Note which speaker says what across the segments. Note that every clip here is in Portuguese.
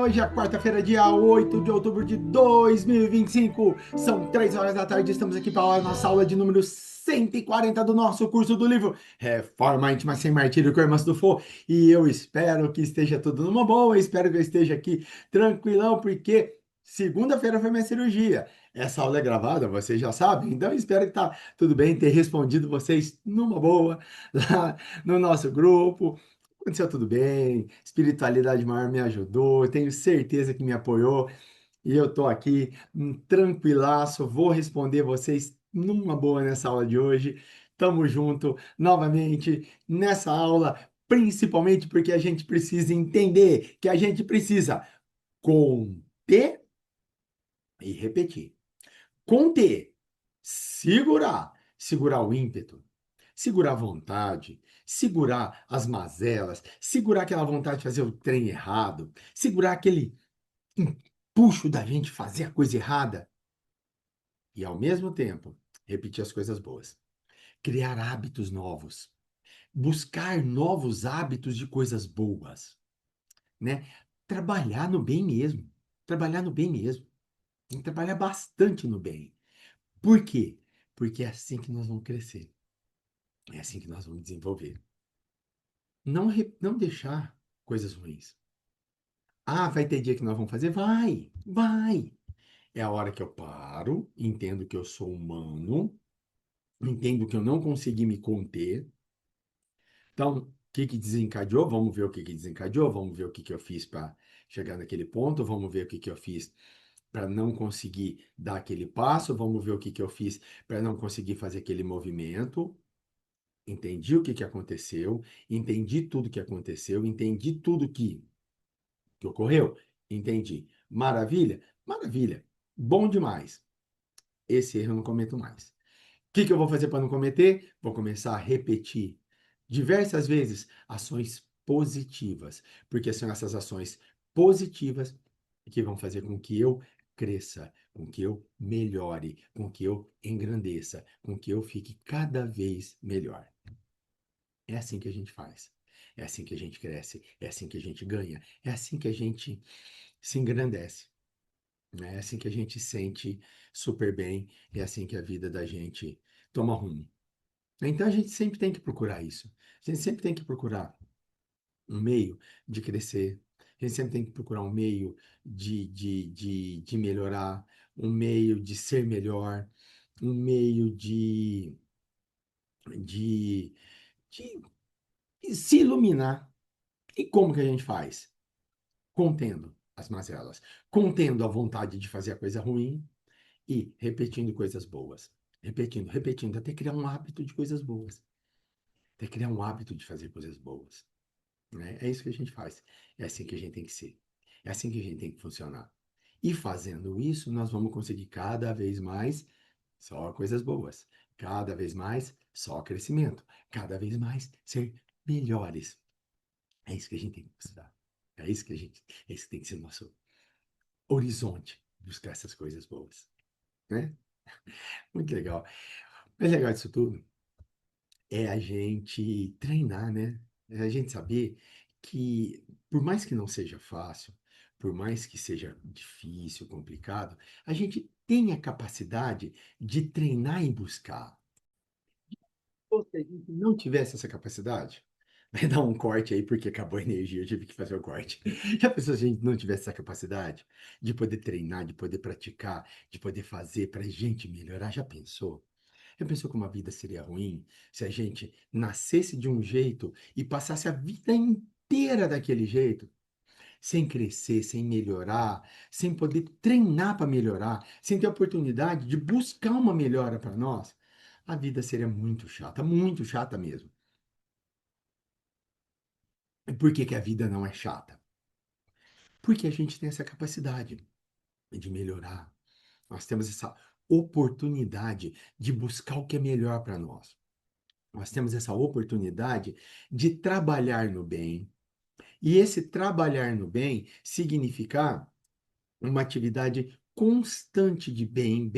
Speaker 1: Hoje é quarta-feira, dia 8 de outubro de 2025. São 3 horas da tarde. Estamos aqui para a nossa aula de número 140 do nosso curso do livro Reforma Íntima Sem Martírio com Irmãs do For. E eu espero que esteja tudo numa boa. Espero que eu esteja aqui tranquilão, porque segunda-feira foi minha cirurgia. Essa aula é gravada, vocês já sabem. Então espero que tá tudo bem, ter respondido vocês numa boa lá no nosso grupo. Aconteceu tudo bem, espiritualidade maior me ajudou, tenho certeza que me apoiou e eu tô aqui tranquilaço, vou responder vocês numa boa nessa aula de hoje. Tamo junto novamente nessa aula, principalmente porque a gente precisa entender que a gente precisa conter e repetir. Conter, segurar o ímpeto, segurar a vontade, segurar as mazelas, segurar aquela vontade de fazer o trem errado, segurar aquele empuxo da gente fazer a coisa errada e, ao mesmo tempo, repetir as coisas boas. Criar hábitos novos, buscar novos hábitos de coisas boas, né? Trabalhar no bem mesmo, trabalhar no bem mesmo. Tem que trabalhar bastante no bem. Por quê? Porque é assim que nós vamos crescer, é assim que nós vamos desenvolver. Não deixar coisas ruins. Ah, vai ter dia que nós vamos fazer? Vai, vai. É a hora que eu paro, entendo que eu sou humano, entendo que eu não consegui me conter. Então, o que que desencadeou? Vamos ver o que que desencadeou, vamos ver o que que eu fiz para chegar naquele ponto, vamos ver o que que eu fiz para não conseguir dar aquele passo, vamos ver o que que eu fiz para não conseguir fazer aquele movimento. Entendi o que que aconteceu, entendi tudo que aconteceu, entendi tudo que ocorreu? Entendi. Maravilha? Maravilha. Bom demais. Esse erro eu não cometo mais. O que que eu vou fazer para não cometer? Vou começar a repetir diversas vezes ações positivas, porque são essas ações positivas que vão fazer com que eu cresça, com que eu melhore, com que eu engrandeça, com que eu fique cada vez melhor. É assim que a gente faz. É assim que a gente cresce, é assim que a gente ganha, é assim que a gente se engrandece, né? É assim que a gente sente super bem, é assim que a vida da gente toma rumo. Então a gente sempre tem que procurar isso. A gente sempre tem que procurar um meio de crescer. A gente sempre tem que procurar um meio de melhorar, um meio de ser melhor, um meio de, de se iluminar. E como que a gente faz? Contendo as mazelas, contendo a vontade de fazer a coisa ruim e repetindo coisas boas. Repetindo, repetindo, até criar um hábito de coisas boas. Até criar um hábito de fazer coisas boas. Né? É isso que a gente faz. É assim que a gente tem que ser. É assim que a gente tem que funcionar. E fazendo isso, nós vamos conseguir cada vez mais só coisas boas. Cada vez mais só crescimento. Cada vez mais ser melhores. É isso que a gente tem que buscar. É isso que tem que ser o nosso horizonte. Buscar essas coisas boas. Né? Muito legal. O mais legal disso tudo é a gente treinar, né? É a gente saber que, por mais que não seja fácil, por mais que seja difícil, complicado, a gente tem a capacidade de treinar e buscar. Ou se a gente não tivesse essa capacidade, vai dar um corte aí porque acabou a energia, eu tive que fazer o corte. Já pensou se a gente não tivesse essa capacidade de poder treinar, de poder praticar, de poder fazer para a gente melhorar? Já pensou? Já pensou como a vida seria ruim se a gente nascesse de um jeito e passasse a vida inteira daquele jeito, sem crescer, sem melhorar, sem poder treinar para melhorar, sem ter a oportunidade de buscar uma melhora para nós? A vida seria muito chata mesmo. E por que que a vida não é chata? Porque a gente tem essa capacidade de melhorar. Nós temos essa oportunidade de buscar o que é melhor para nós. Nós temos essa oportunidade de trabalhar no bem. E esse trabalhar no bem significa uma atividade constante de bem,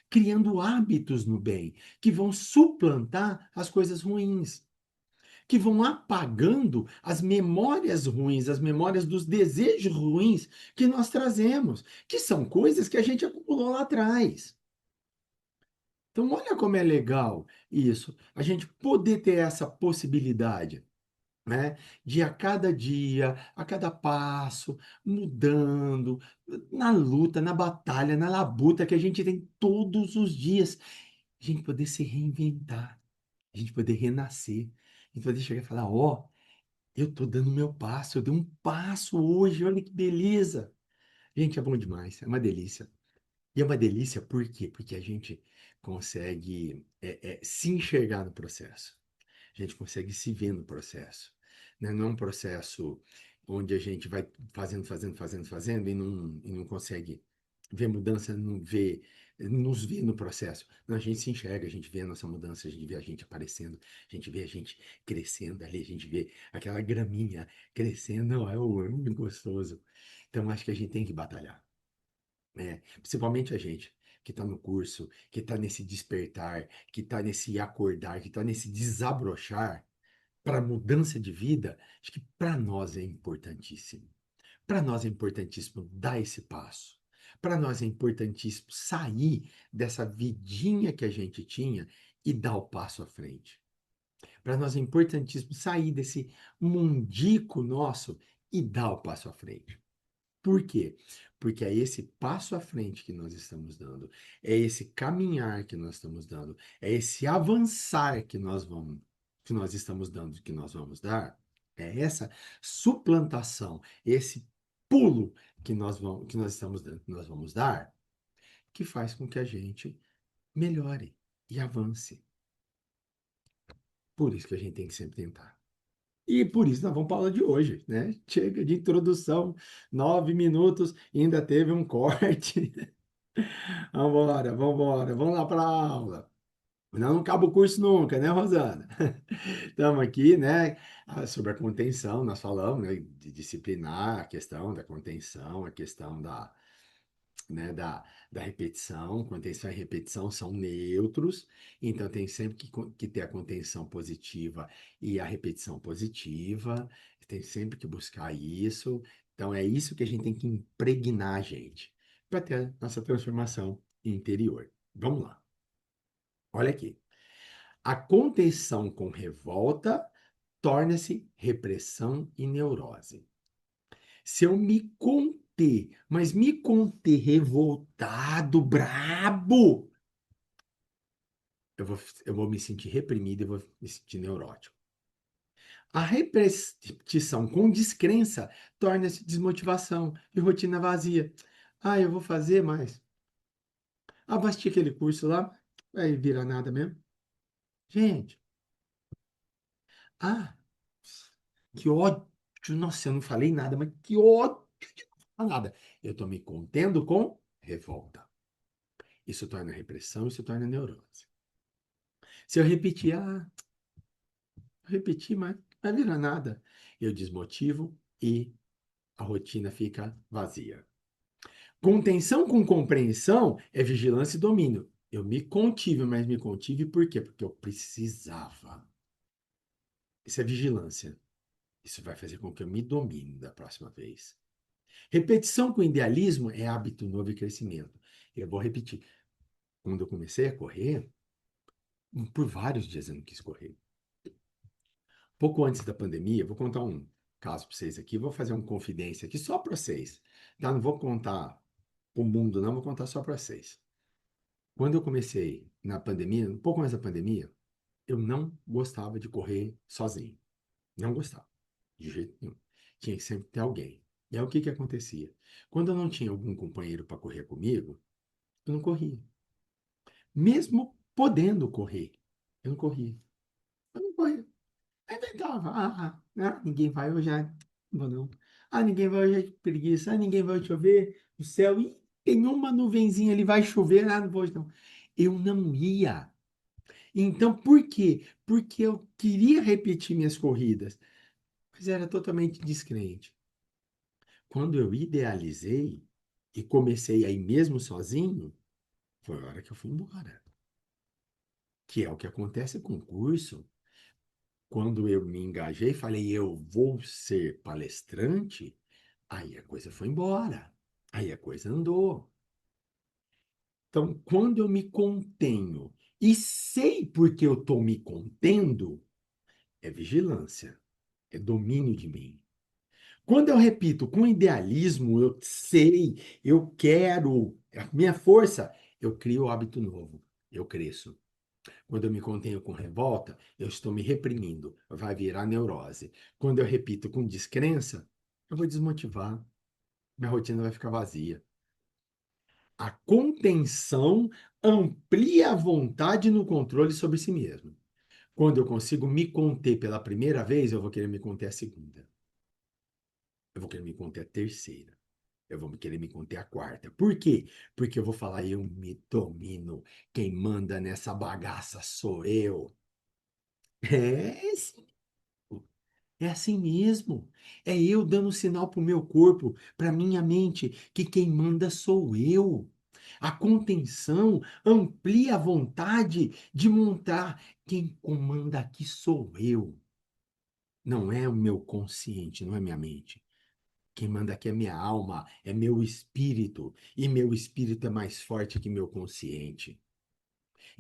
Speaker 1: criando hábitos no bem, que vão suplantar as coisas ruins, que vão apagando as memórias ruins, as memórias dos desejos ruins que nós trazemos, que são coisas que a gente acumulou lá atrás. Então, olha como é legal isso, a gente poder ter essa possibilidade, né, de a cada dia, a cada passo, mudando, na luta, na batalha, na labuta que a gente tem todos os dias, a gente poder se reinventar, a gente poder renascer, a gente poder chegar e falar, ó, eu tô dando meu passo, eu dei um passo hoje, olha que beleza. Gente, é bom demais, é uma delícia. E é uma delícia por quê? Porque a gente consegue se enxergar no processo. A gente consegue se ver no processo. Né? Não é um processo onde a gente vai fazendo e não consegue ver mudança, não vê, nos vê no processo. Não, a gente se enxerga, a gente vê a nossa mudança, a gente vê a gente aparecendo, a gente vê a gente crescendo ali, a gente vê aquela graminha crescendo. Não, é muito gostoso. Então, acho que a gente tem que batalhar, né? Principalmente a gente que está no curso, que está nesse despertar, que está nesse acordar, que está nesse desabrochar para mudança de vida, acho que para nós é importantíssimo. Para nós é importantíssimo dar esse passo. Para nós é importantíssimo sair dessa vidinha que a gente tinha e dar o passo à frente. Para nós é importantíssimo sair desse mundico nosso e dar o passo à frente. Por quê? Porque é esse passo à frente que nós estamos dando, é esse caminhar que nós estamos dando, é esse avançar que nós estamos dando, que nós vamos dar, é essa suplantação, esse pulo que nós estamos dando, que nós vamos dar, que faz com que a gente melhore e avance. Por isso que a gente tem que sempre tentar. E por isso nós vamos para a aula de hoje, né? Chega de introdução, 9 minutos, ainda teve um corte. Vambora, vambora, vamos lá para a aula. Não acaba o curso nunca, né, Rosana? Estamos aqui, né, sobre a contenção, nós falamos, né, de disciplinar, a questão da contenção, a questão da repetição. Contenção e repetição são neutros, então tem sempre que ter a contenção positiva e a repetição positiva, tem sempre que buscar isso. Então é isso que a gente tem que impregnar a gente para ter a nossa transformação interior. Vamos lá. Olha aqui. A contenção com revolta torna-se repressão e neurose. Se eu me conter, mas me conter revoltado, brabo, eu vou, eu vou me sentir reprimido, eu vou me sentir neurótico. A repetição com descrença torna-se desmotivação e rotina vazia. Ah, eu vou fazer mais. Ah, vou assistir aquele curso lá, vai virar nada mesmo. Gente, ah, que ódio. Nossa, eu não falei nada, mas que ódio de não falar nada. Eu estou me contendo com revolta. Isso torna repressão, isso torna neurose. Se eu repetir, repetir, mas não vai virar nada. Eu desmotivo e a rotina fica vazia. Contenção com compreensão é vigilância e domínio. Eu me contive, mas me contive por quê? Porque eu precisava. Isso é vigilância. Isso vai fazer com que eu me domine da próxima vez. Repetição com idealismo é hábito novo e crescimento. Eu vou repetir. Quando eu comecei a correr, por vários dias eu não quis correr. Pouco antes da pandemia, vou contar um caso para vocês aqui, vou fazer uma confidência aqui só para vocês, tá? Não vou contar o mundo, não, vou contar só para vocês. Quando eu comecei na pandemia, um pouco antes da pandemia, eu não gostava de correr sozinho. Não gostava, de jeito nenhum. Tinha que sempre ter alguém. E aí o que que acontecia? Quando eu não tinha algum companheiro para correr comigo, eu não corria. Mesmo podendo correr, eu não corria. Eu não corria. Aí inventava, ninguém vai hoje, não vou não. Ah, ninguém vai hoje, é preguiça. Ah, ninguém vai hoje chover, o céu, ih, tem uma nuvenzinha ali, vai chover, não vou hoje não. Eu não ia. Então, por quê? Porque eu queria repetir minhas corridas, mas era totalmente descrente. Quando eu idealizei e comecei a ir mesmo sozinho, foi a hora que eu fui embora. Que é o que acontece com o curso. Quando eu me engajei, falei, eu vou ser palestrante, aí a coisa foi embora. Aí a coisa andou. Então, quando eu me contenho e sei porque eu estou me contendo, é vigilância, é domínio de mim. Quando eu repito com idealismo, eu sei, eu quero, a minha força, eu crio hábito novo, eu cresço. Quando eu me contenho com revolta, eu estou me reprimindo, vai virar neurose. Quando eu repito com descrença, eu vou desmotivar, minha rotina vai ficar vazia. A contenção amplia a vontade no controle sobre si mesmo. Quando eu consigo me conter pela primeira vez, eu vou querer me conter a segunda. Eu vou querer me conter a terceira. Eu vou querer me conter a quarta. Por quê? Porque eu vou falar, eu me domino. Quem manda nessa bagaça sou eu. É, sim. É assim mesmo. É eu dando sinal para o meu corpo, para minha mente, que quem manda sou eu. A contenção amplia a vontade de montar. Quem comanda aqui sou eu. Não é o meu consciente, não é minha mente. Quem manda aqui é minha alma, é meu espírito. E meu espírito é mais forte que meu consciente.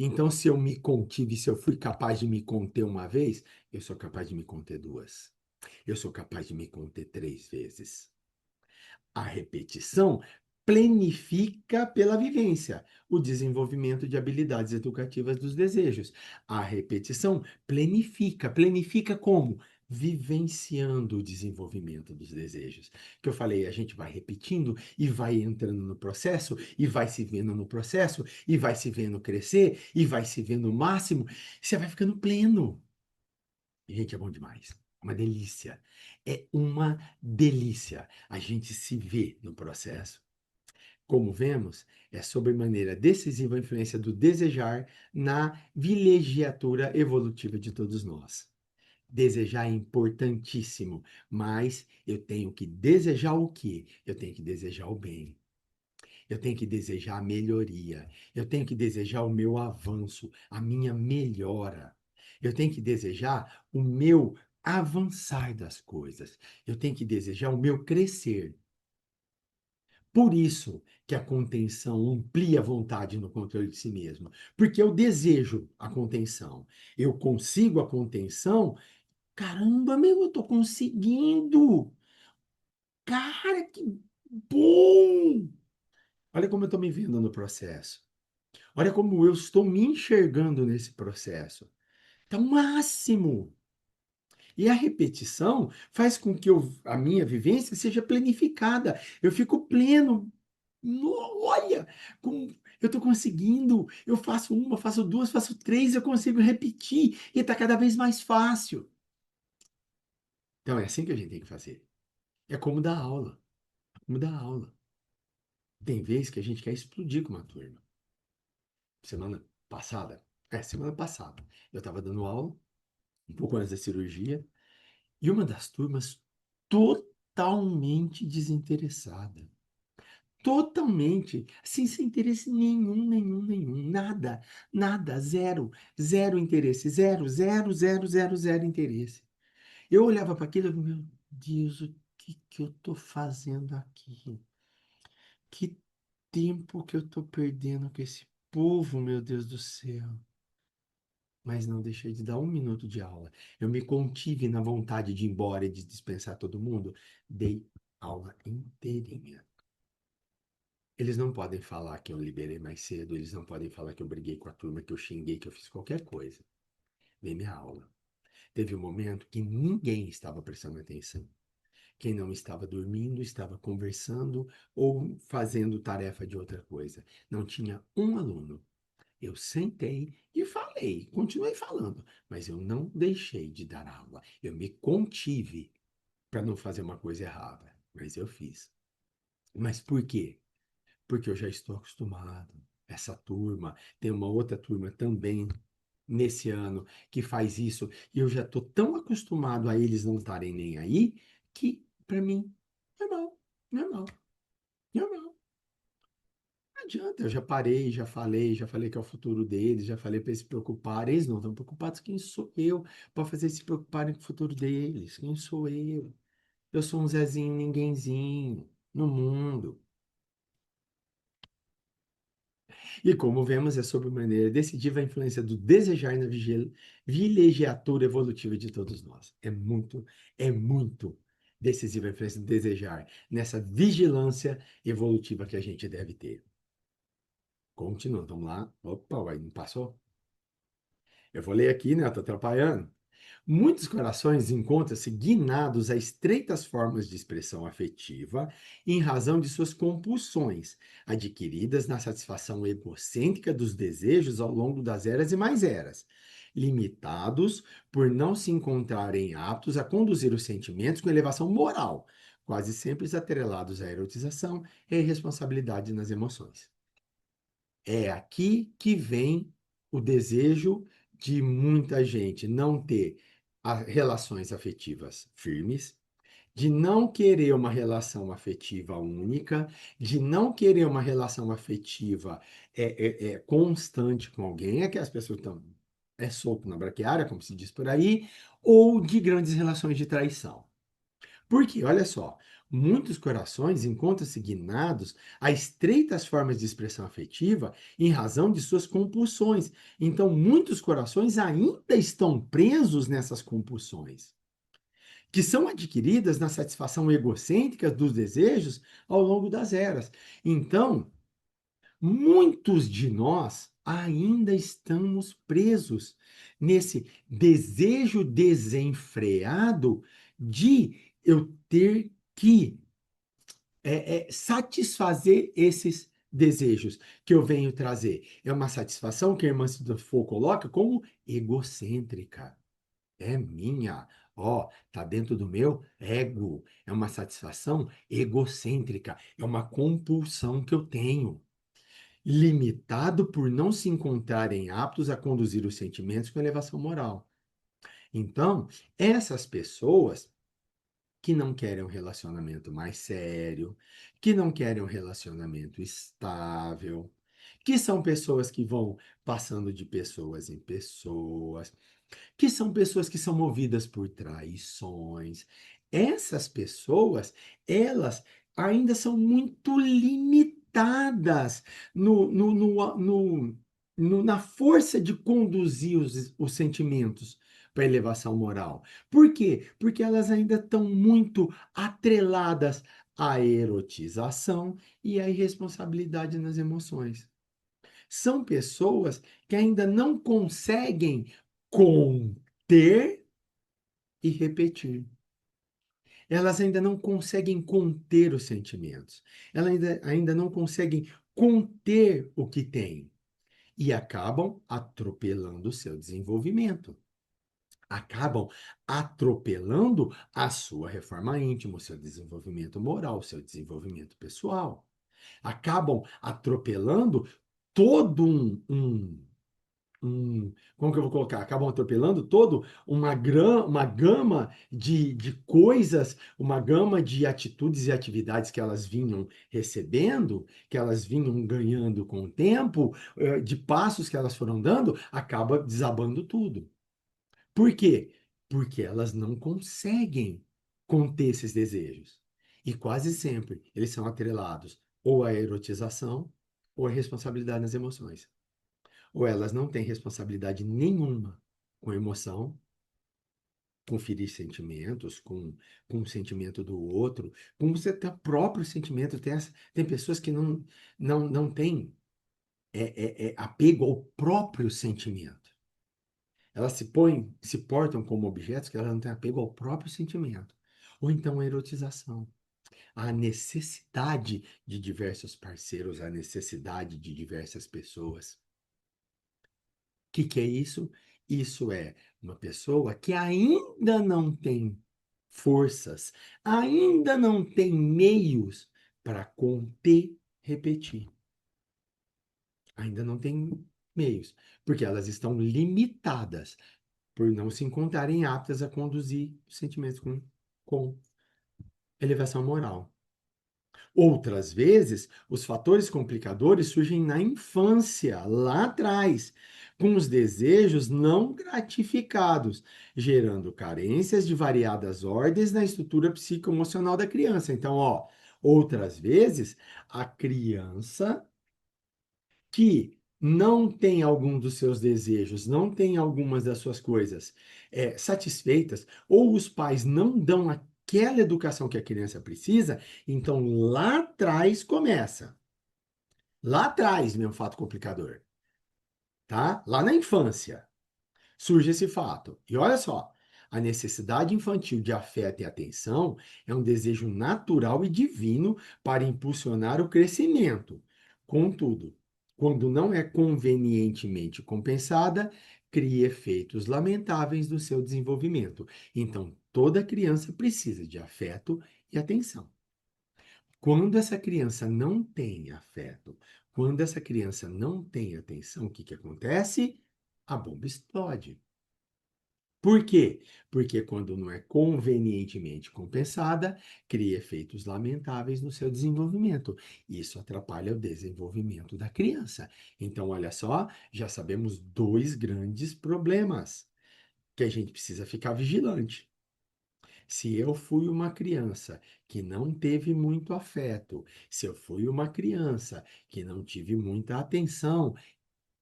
Speaker 1: Então, se eu me contive, se eu fui capaz de me conter uma vez, eu sou capaz de me conter duas. Eu sou capaz de me conter três vezes. A repetição planifica pela vivência o desenvolvimento de habilidades educativas dos desejos. A repetição planifica. Planifica como? Vivenciando o desenvolvimento dos desejos. Que eu falei, a gente vai repetindo e vai entrando no processo, e vai se vendo no processo, e vai se vendo crescer, e vai se vendo o máximo. Você vai ficando pleno. Gente, é bom demais. Uma delícia. É uma delícia a gente se ver no processo. Como vemos, é sobremaneira decisiva a influência do desejar na vilegiatura evolutiva de todos nós. Desejar é importantíssimo, mas eu tenho que desejar o quê? Eu tenho que desejar o bem. Eu tenho que desejar a melhoria. Eu tenho que desejar o meu avanço, a minha melhora. Eu tenho que desejar o meu avançar das coisas. Eu tenho que desejar o meu crescer. Por isso que a contenção amplia a vontade no controle de si mesmo. Porque eu desejo a contenção. Eu consigo a contenção. Caramba, meu, eu estou conseguindo. Cara, que bom! Olha como eu estou me vendo no processo. Olha como eu estou me enxergando nesse processo. Tá o máximo. E a repetição faz com que a minha vivência seja planificada. Eu fico pleno. Olha, como eu estou conseguindo. Eu faço uma, faço duas, faço três, eu consigo repetir. E está cada vez mais fácil. Então é assim que a gente tem que fazer. É como dar aula. Como dar aula. Tem vezes que a gente quer explodir com uma turma. Semana passada. Semana passada. Eu estava dando aula, um pouco antes da cirurgia. E uma das turmas totalmente desinteressada. Totalmente, assim, sem interesse nenhum, nada, nada, zero, zero interesse, zero interesse. Eu olhava para aquilo e falei, meu Deus, o que que eu estou fazendo aqui? Que tempo que eu estou perdendo com esse povo, meu Deus do céu. Mas não deixei de dar um minuto de aula. Eu me contive na vontade de ir embora e de dispensar todo mundo. Dei aula inteirinha. Eles não podem falar que eu liberei mais cedo, eles não podem falar que eu briguei com a turma, que eu xinguei, que eu fiz qualquer coisa. Dei minha aula. Teve um momento que ninguém estava prestando atenção. Quem não estava dormindo, estava conversando ou fazendo tarefa de outra coisa. Não tinha um aluno. Eu sentei e falei, continuei falando, mas eu não deixei de dar aula. Eu me contive para não fazer uma coisa errada, mas eu fiz. Mas por quê? Porque eu já estou acostumado. Essa turma, tem uma outra turma também nesse ano que faz isso, e eu já estou tão acostumado a eles não estarem nem aí, que para mim, normal, normal, normal. Não adianta, eu já parei, já falei que é o futuro deles, já falei para eles se preocuparem. Eles não estão preocupados. Quem sou eu para fazer eles se preocuparem com o futuro deles? Quem sou eu? Eu sou um Zezinho, ninguémzinho no mundo. E como vemos, é sobre maneira decisiva a influência do desejar na vilegiatura evolutiva de todos nós. É muito decisiva a influência do desejar nessa vigilância evolutiva que a gente deve ter. Continuando, vamos lá. Opa, uai, não passou? Eu vou ler aqui, né? Estou atrapalhando. Muitos corações encontram-se guinados a estreitas formas de expressão afetiva em razão de suas compulsões, adquiridas na satisfação egocêntrica dos desejos ao longo das eras e mais eras, limitados por não se encontrarem aptos a conduzir os sentimentos com elevação moral, quase sempre atrelados à erotização e à irresponsabilidade nas emoções. É aqui que vem o desejo de muita gente não ter relações afetivas firmes, de não querer uma relação afetiva única, de não querer uma relação afetiva constante com alguém, é que as pessoas estão solto na braquiária, como se diz por aí, ou de grandes relações de traição. Porque, olha só, muitos corações encontram-se guinados a estreitas formas de expressão afetiva em razão de suas compulsões. Então, muitos corações ainda estão presos nessas compulsões, que são adquiridas na satisfação egocêntrica dos desejos ao longo das eras. Então, muitos de nós ainda estamos presos nesse desejo desenfreado de eu ter que satisfazer esses desejos que eu venho trazer. É uma satisfação que a irmã Foucault coloca como egocêntrica. É minha. Ó, tá dentro do meu ego. É uma satisfação egocêntrica. É uma compulsão que eu tenho limitado por não se encontrarem aptos a conduzir os sentimentos com elevação moral. Então, essas pessoas que não querem um relacionamento mais sério, que não querem um relacionamento estável, que são pessoas que vão passando de pessoas em pessoas, que são pessoas que são movidas por traições. Essas pessoas, elas ainda são muito limitadas na força de conduzir os sentimentos para elevação moral. Por quê? Porque elas ainda estão muito atreladas à erotização e à irresponsabilidade nas emoções. São pessoas que ainda não conseguem conter e repetir. Elas ainda não conseguem conter os sentimentos. Elas ainda não conseguem conter o que têm. E acabam atropelando o seu desenvolvimento. Acabam atropelando a sua reforma íntima, o seu desenvolvimento moral, o seu desenvolvimento pessoal. Acabam atropelando todo como que eu vou colocar? Acabam atropelando todo uma gama de coisas, uma gama de atitudes e atividades que elas vinham recebendo, que elas vinham ganhando com o tempo, de passos que elas foram dando, acaba desabando tudo. Por quê? Porque elas não conseguem conter esses desejos. E quase sempre eles são atrelados ou à erotização ou à responsabilidade nas emoções. Ou elas não têm responsabilidade nenhuma com emoção, com ferir sentimentos, com o sentimento do outro, com você ter próprio sentimento. Tem pessoas que não têm apego ao próprio sentimento. Elas se portam como objetos que elas não têm apego ao próprio sentimento. Ou então a erotização, a necessidade de diversos parceiros, a necessidade de diversas pessoas. Que é isso? Isso é uma pessoa que ainda não tem forças, ainda não tem meios para conter, repetir. Ainda não tem meios, porque elas estão limitadas por não se encontrarem aptas a conduzir sentimentos com elevação moral. Outras vezes, os fatores complicadores surgem na infância, lá atrás, com os desejos não gratificados, gerando carências de variadas ordens na estrutura psicoemocional da criança. Então, ó, outras vezes, a criança que não tem algum dos seus desejos, não tem algumas das suas coisas satisfeitas, ou os pais não dão aquela educação que a criança precisa, então lá atrás começa. Lá atrás vem um fato complicador, tá? Lá na infância surge esse fato. E olha só, a necessidade infantil de afeto e atenção é um desejo natural e divino para impulsionar o crescimento. Contudo, quando não é convenientemente compensada, cria efeitos lamentáveis no seu desenvolvimento. Então, toda criança precisa de afeto e atenção. Quando essa criança não tem afeto, quando essa criança não tem atenção, o que que acontece? A bomba explode. Por quê? Porque quando não é convenientemente compensada, cria efeitos lamentáveis no seu desenvolvimento. Isso atrapalha o desenvolvimento da criança. Então, olha só, já sabemos dois grandes problemas que a gente precisa ficar vigilante. Se eu fui uma criança que não teve muito afeto, se eu fui uma criança que não tive muita atenção,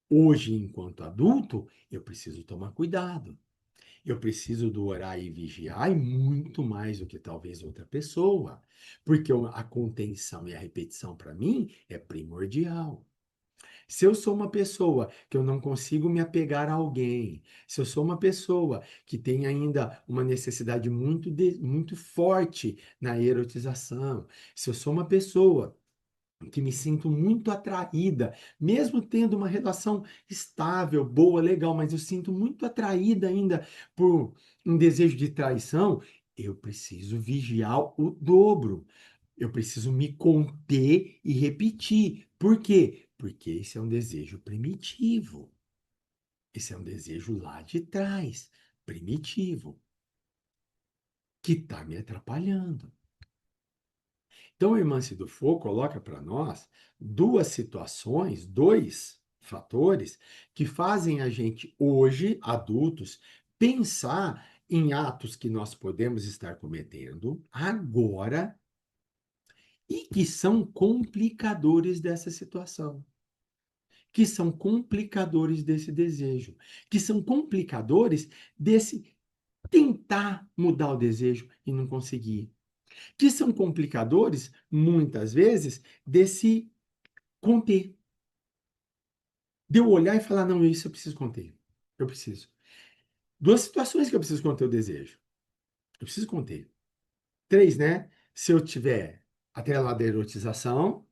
Speaker 1: hoje, enquanto adulto, eu preciso tomar cuidado. Eu preciso do orar e vigiar e muito mais do que talvez outra pessoa, porque a contenção e a repetição para mim é primordial. Se eu sou uma pessoa que eu não consigo me apegar a alguém, se eu sou uma pessoa que tem ainda uma necessidade muito forte na erotização, se eu sou uma pessoa que me sinto muito atraída, mesmo tendo uma relação estável, boa, legal, mas eu sinto muito atraída ainda por um desejo de traição, eu preciso vigiar o dobro. Eu preciso me conter e repetir. Por quê? Porque esse é um desejo primitivo. Esse é um desejo lá de trás, primitivo, que está me atrapalhando. Então, a irmã Sidufo coloca para nós duas situações, dois fatores que fazem a gente, hoje, adultos, pensar em atos que nós podemos estar cometendo agora e que são complicadores dessa situação, que são complicadores desse desejo, que são complicadores desse tentar mudar o desejo e não conseguir, que são complicadores, muitas vezes, desse conter. De eu olhar e falar, não, isso eu preciso conter. Eu preciso. Duas situações que eu preciso conter o desejo. Eu preciso conter. Três, né? Se eu tiver atrelado à erotização,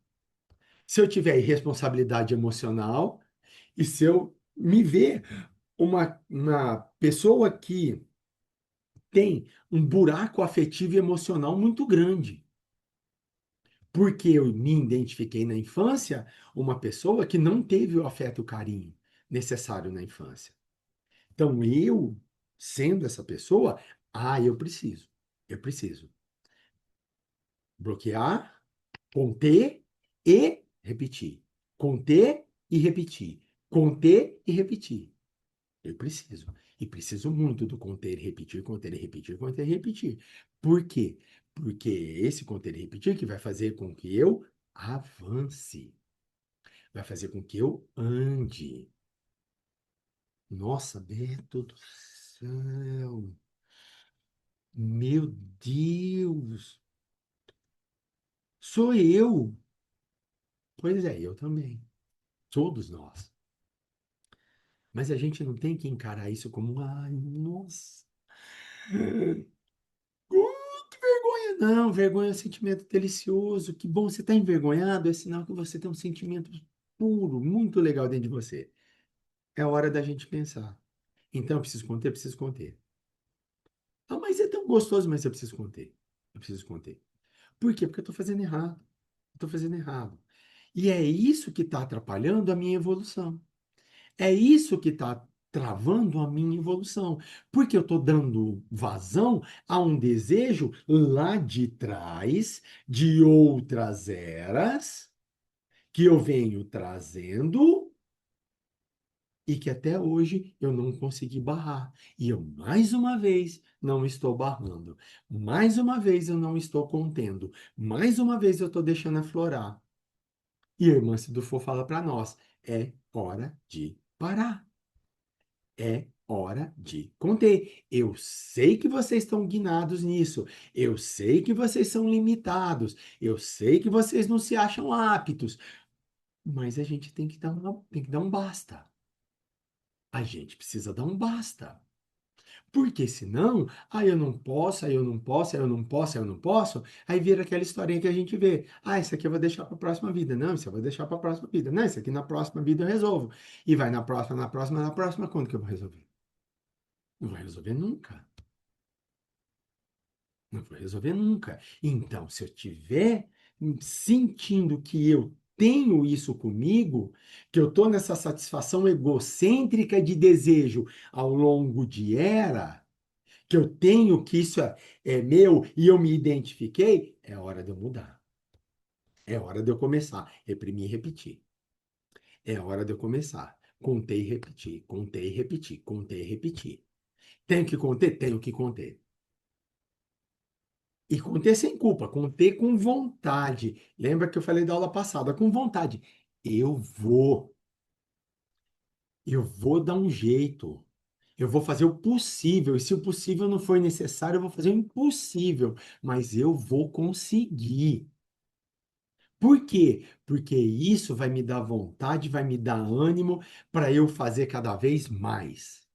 Speaker 1: se eu tiver irresponsabilidade emocional e se eu me ver uma pessoa que tem um buraco afetivo e emocional muito grande. Porque eu me identifiquei na infância uma pessoa que não teve o afeto e o carinho necessário na infância. Então, eu, sendo essa pessoa, eu preciso bloquear, conter e repetir. Conter e repetir. Conter e repetir. Eu preciso. E preciso muito do conter e repetir, conter e repetir, conter e repetir. Por quê? Porque esse conter e repetir que vai fazer com que eu avance. Vai fazer com que eu ande. Nossa, Beto do céu. Meu Deus. Sou eu. Pois é, eu também. Todos nós. Mas a gente não tem que encarar isso como, ai, nossa. Que vergonha, não. Vergonha é um sentimento delicioso. Que bom, você está envergonhado, é sinal que você tem um sentimento puro, muito legal dentro de você. É hora da gente pensar. Então, eu preciso conter, eu preciso conter. Ah, mas é tão gostoso, mas eu preciso conter. Eu preciso conter. Por quê? Porque eu estou fazendo errado. Estou fazendo errado. E é isso que está atrapalhando a minha evolução. É isso que está travando a minha evolução, porque eu estou dando vazão a um desejo lá de trás, de outras eras, que eu venho trazendo e que até hoje eu não consegui barrar. E eu, mais uma vez, não estou barrando. Mais uma vez, eu não estou contendo. Mais uma vez, eu estou deixando aflorar. E a irmã Sidufo fala para nós: é hora de parar. É hora de conter. Eu sei que vocês estão guinados nisso. Eu sei que vocês são limitados. Eu sei que vocês não se acham aptos. Mas a gente tem que dar um basta. A gente precisa dar um basta. Porque senão, eu não posso, aí eu não posso, aí eu não posso, aí eu não posso, aí vira aquela historinha que a gente vê. Isso aqui eu vou deixar para a próxima vida. Não, isso eu vou deixar para a próxima vida. Não, isso aqui na próxima vida eu resolvo. E vai na próxima, na próxima, na próxima, quando que eu vou resolver? Não vai resolver nunca. Não vou resolver nunca. Então, se eu tiver sentindo que eu tenho isso comigo, que eu estou nessa satisfação egocêntrica de desejo ao longo de era, que eu tenho que isso é meu e eu me identifiquei, é hora de eu mudar. É hora de eu começar. Reprimir e repetir. É hora de eu começar. Contei e repetir. Contei e repetir. Contei e repetir. Tenho que conter? Tenho que conter. E conter sem culpa, conter com vontade. Lembra que eu falei da aula passada? Com vontade. Eu vou. Eu vou dar um jeito. Eu vou fazer o possível. E se o possível não for necessário, eu vou fazer o impossível. Mas eu vou conseguir. Por quê? Porque isso vai me dar vontade, vai me dar ânimo para eu fazer cada vez mais.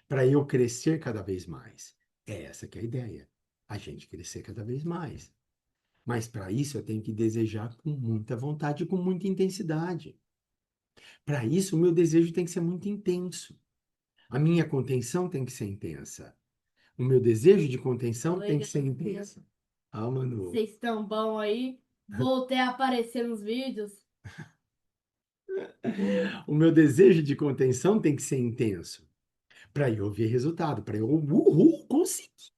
Speaker 1: Para eu crescer cada vez mais. É essa que é a ideia. A gente crescer cada vez mais. Mas para isso eu tenho que desejar com muita vontade e com muita intensidade. Para isso, o meu desejo tem que ser muito intenso. A minha contenção tem que ser intensa. O meu desejo de contenção
Speaker 2: Oi,
Speaker 1: tem que ser intenso. Manu.
Speaker 2: vocês estão bom aí? Voltei a aparecer nos vídeos.
Speaker 1: O meu desejo de contenção tem que ser intenso. Para eu ver resultado, para eu, conseguir.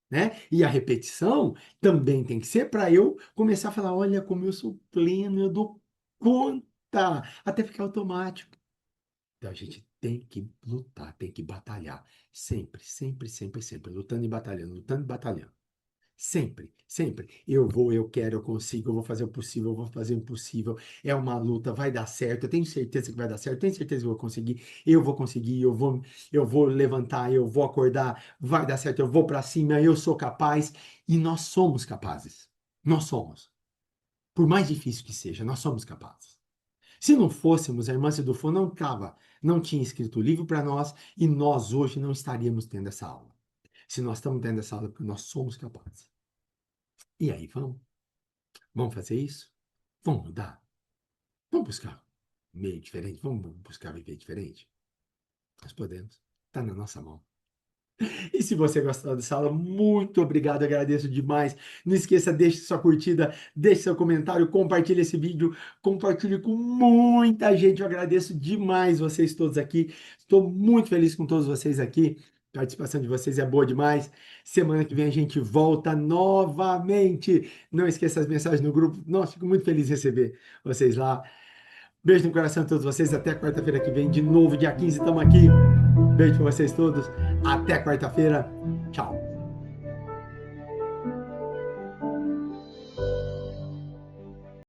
Speaker 1: Né? E a repetição também tem que ser para eu começar a falar: olha como eu sou pleno, eu dou conta, até ficar automático. Então a gente tem que lutar, tem que batalhar. Sempre, sempre, sempre, sempre. Lutando e batalhando, lutando e batalhando. Sempre, sempre. Eu vou, eu quero, eu consigo, eu vou fazer o possível, eu vou fazer o impossível. É uma luta, vai dar certo. Eu tenho certeza que vai dar certo, tenho certeza que eu vou conseguir. Eu vou conseguir, eu vou levantar, eu vou acordar, vai dar certo, eu vou para cima, eu sou capaz. E nós somos capazes. Nós somos. Por mais difícil que seja, nós somos capazes. Se não fôssemos, a irmã Sidufo não tinha escrito o livro para nós e nós hoje não estaríamos tendo essa aula. Se nós estamos tendo essa aula, é porque nós somos capazes. E aí, vamos fazer isso? Vamos mudar? Vamos buscar um meio diferente? Vamos buscar viver diferente? Nós podemos. Está na nossa mão. E se você gostou dessa aula, muito obrigado, agradeço demais. Não esqueça, deixe sua curtida, deixe seu comentário, compartilhe esse vídeo, compartilhe com muita gente. Eu agradeço demais vocês todos aqui. Estou muito feliz com todos vocês aqui. A participação de vocês é boa demais. Semana que vem a gente volta novamente. Não esqueça as mensagens no grupo. Nossa, fico muito feliz de receber vocês lá. Beijo no coração de todos vocês. Até quarta-feira que vem, de novo, dia 15, estamos aqui. Beijo para vocês todos. Até quarta-feira. Tchau.